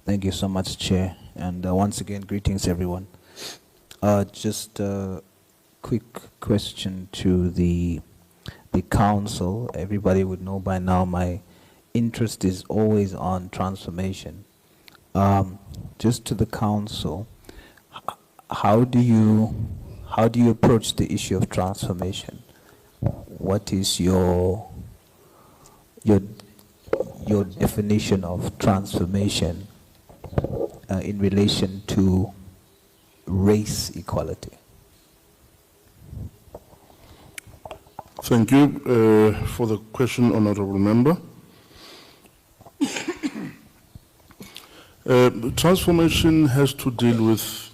Thank you so much, Chair. And once again, greetings, everyone. Just a quick question to the council. Everybody would know by now my interest is always on transformation. Just to the council, how do you approach the issue of transformation? What is your definition of transformation in relation to race equality? Thank you for the question, Honourable Member. Transformation has to deal with,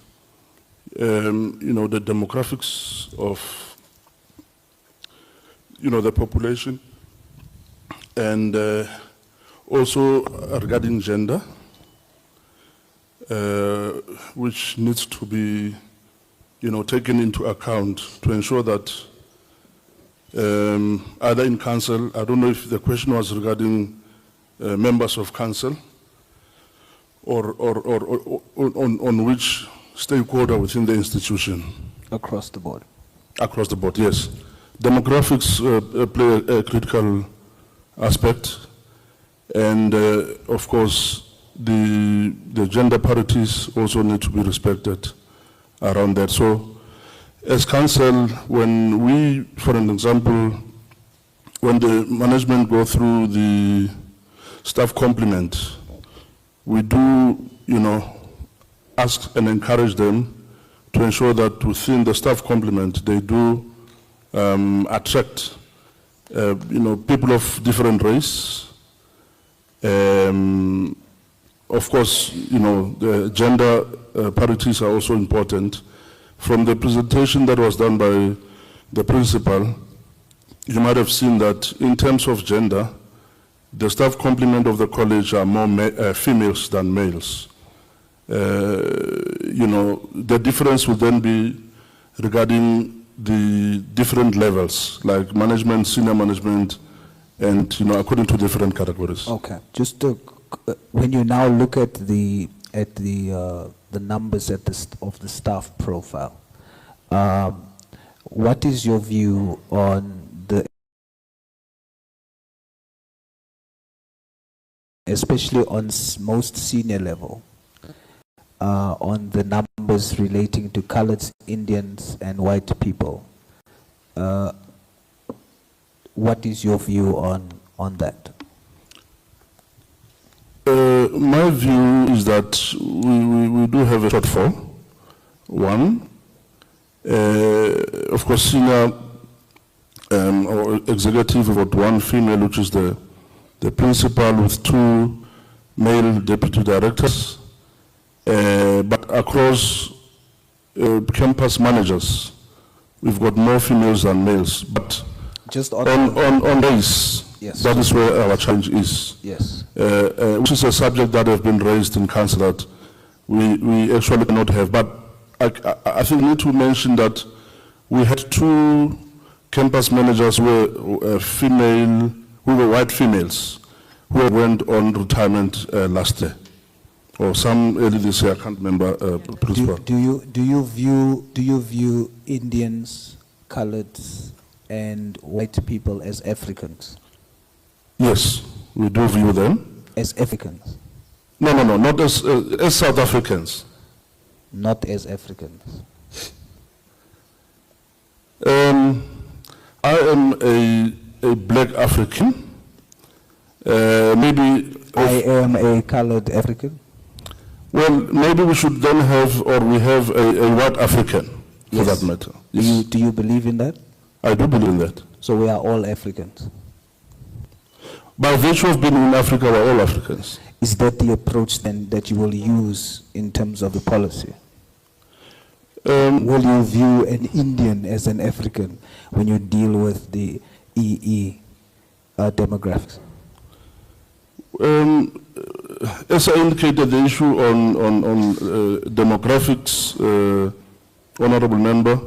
the demographics of, the population, and also regarding gender, which needs to be, taken into account to ensure that either in council, I don't know if the question was regarding members of council, or on which stakeholder within the institution. Across the board. Across the board, yes. Demographics play a critical aspect, and of course, the gender parities also need to be respected around that. So, as council, when we, for an example, when the management go through the staff complement, we do, ask and encourage them to ensure that within the staff complement, they do attract, people of different race. Of course, the gender parities are also important. From the presentation that was done by the principal, you might have seen that in terms of gender, the staff complement of the college are more females than males. The difference would then be regarding the different levels, like management, senior management, and according to different categories. Okay. Just to, when you now look at the numbers of the staff profile, what is your view on especially on most senior level, on the numbers relating to Coloureds, Indians, and white people? What is your view on that? My view is that we do have a shortfall. One, of course, senior or executive about one female, which is the principal, with 2 male deputy directors, but across campus managers, we've got more females than males. But just on race, yes, that is where our challenge is. Yes, which is a subject that has been raised in council that we actually cannot have. But I think we need to mention that we had 2 campus managers who were female, who were white females, who went on retirement last year, or some early this year. I can't remember. Do you view Indians, Coloureds, and white people as Africans? Yes, we do view them as Africans. No, not as South Africans. Not as Africans. I am a black African. Maybe I am a colored African. Well, maybe we should then have, or we have a white African, for that matter. Yes. Do you believe in that? I do believe in that. So we are all Africans. By virtue of being in Africa, we're all Africans. Is that the approach then that you will use in terms of the policy? Will you view an Indian as an African when you deal with the EE demographics? As I indicated, the issue on demographics, Honourable Member,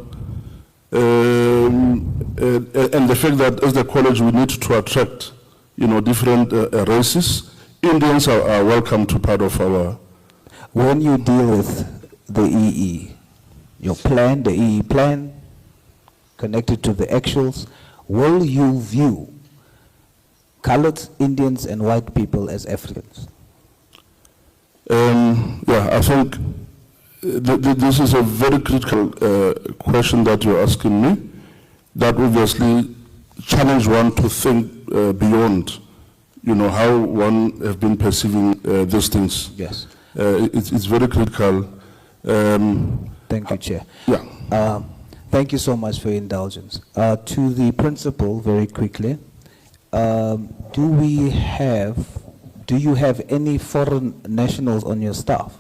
and the fact that as the college we need to attract, different races. Indians are welcome to part of our When you deal with the EE, your plan, the EE plan, connected to the actuals, will you view colored Indians and white people as Africans? Yeah, I think this is a very critical question that you're asking me, that obviously challenge one to think beyond, how one have been perceiving these things. Yes. It's very critical. Thank you, Chair. Yeah. Thank you so much for your indulgence. To the principal, very quickly, do you have any foreign nationals on your staff?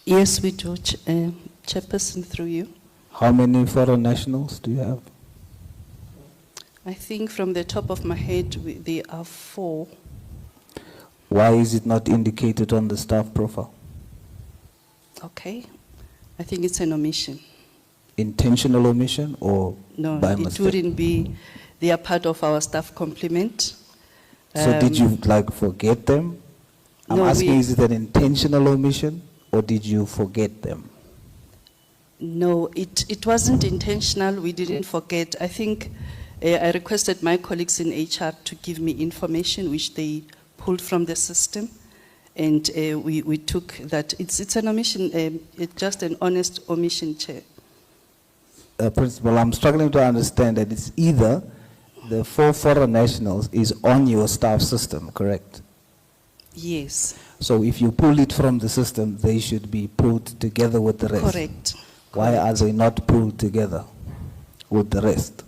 Yes, we do, Chairperson, through you. How many foreign nationals do you have? I think from the top of my head, there are 4. Why is it not indicated on the staff profile? Okay. I think it's an omission. Intentional omission or No, by it mistake? wouldn't be. They are part of our staff complement. So did you forget them? I'm no, asking, is it an intentional omission or did you forget them? No, it wasn't intentional. We didn't forget. I think I requested my colleagues in HR to give me information which they pulled from the system. And we took that. It's an omission, it's just an honest omission, Chair. Principal, I'm struggling to understand that it's either the 4 foreign nationals is on your staff system, correct? Yes. So if you pull it from the system, they should be pulled together with the rest. Correct. Why are they not pulled together with the rest?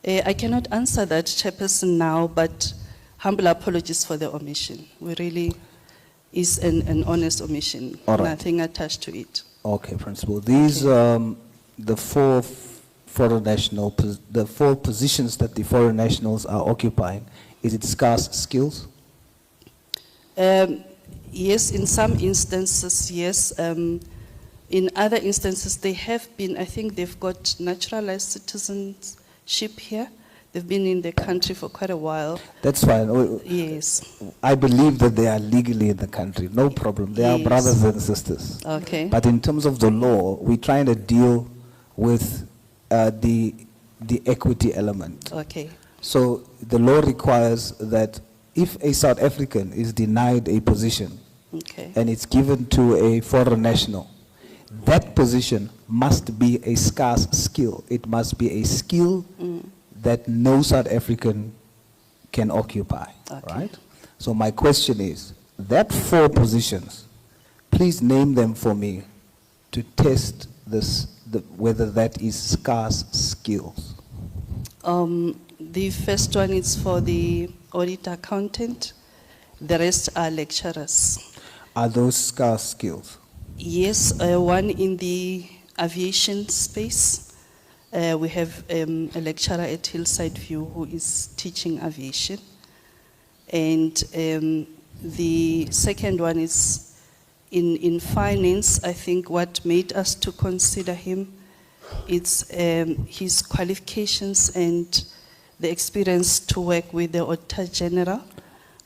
I cannot answer that, Chairperson, now, but humble apologies for the omission. We really is an honest omission. All right. Nothing attached to it. Okay, Principal. These, the 4 foreign national, the 4 positions that the foreign nationals are occupying, is it scarce skills? Yes, in some instances, yes. In other instances, they have been, I think they've got naturalized citizenship here. They've been in the country for quite a while. That's fine. Yes. I believe that they are legally in the country. No problem. They are Yes. brothers and sisters. Okay. But in terms of the law, we're trying to deal with the equity element. Okay. So the law requires that if a South African is denied a position Okay. and it's given to a foreign national, that position must be a scarce skill. It must be a skill that no South African can occupy, Okay. right? So my question is, that 4 positions, please name them for me to test this, whether that is scarce skills. The first one is for the audit accountant. The rest are lecturers. Are those scarce skills? Yes, one in the aviation space. We have a lecturer at Hillside View who is teaching aviation. And the second one is in finance. I think what made us to consider him, it's his qualifications and the experience to work with the Auditor General,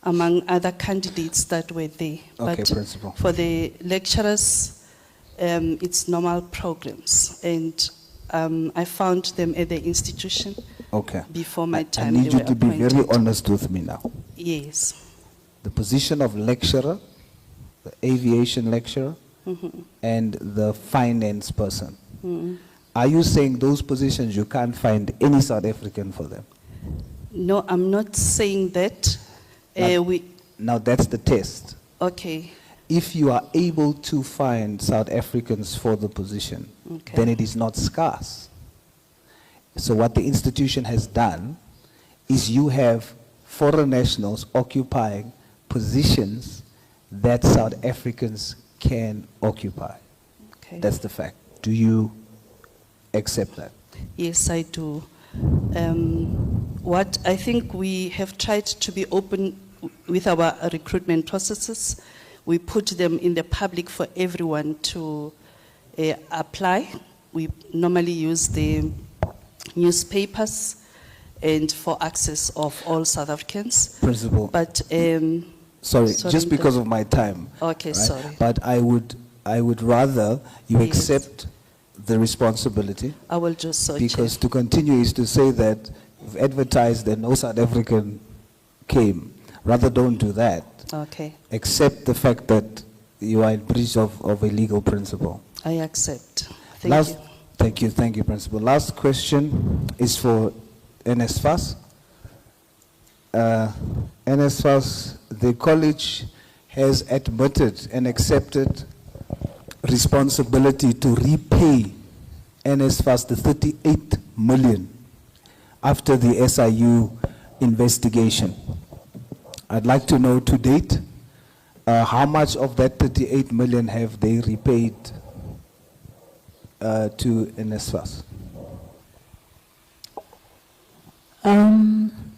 among other candidates that were there. Okay, But Principal. for the lecturers, it's normal programs. And I found them at the institution Okay. before my I time. need they you were to be very appointed. honest with me now. Yes. The position of lecturer, the aviation lecturer, and the finance person. Are you saying those positions you can't find any South African for them? No, I'm not saying that. Now that's the test. Okay. If you are able to find South Africans for the position, Okay. then it is not scarce. So what the institution has done is you have foreign nationals occupying positions that South Africans can occupy. Okay. That's the fact. Do you accept that? Yes, I do. What I think we have tried to be open with our recruitment processes. We put them in the public for everyone to apply. We normally use the newspapers and for access of all South Africans. Principal. But Sorry, Sorry, just because of my time. Okay, right? sorry. But I would rather you Yes. accept the responsibility, I will do so, because Chair. to continue is to say that you've advertised that no South African came. Rather, don't do that. Okay, Accept the fact that you are in breach of a legal principle. I accept. Thank you. Thank you, Principal. Last question is for NSFAS. NSFAS, the college has admitted and accepted responsibility to repay NSFAS the 38 million after the SIU investigation. I'd like to know to date, how much of that 38 million have they repaid to NSFAS?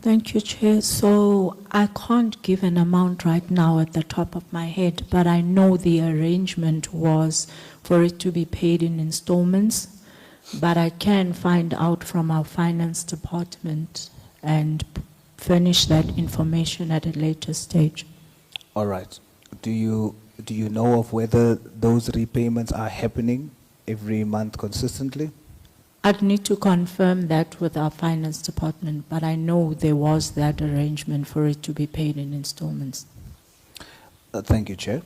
Thank you, Chair. So I can't give an amount right now at the top of my head, but I know the arrangement was for it to be paid in installments, but I can find out from our finance department and furnish that information at a later stage. All right. Do you know of whether those repayments are happening every month consistently? I'd need to confirm that with our finance department, but I know there was that arrangement for it to be paid in installments. Thank you, Chair.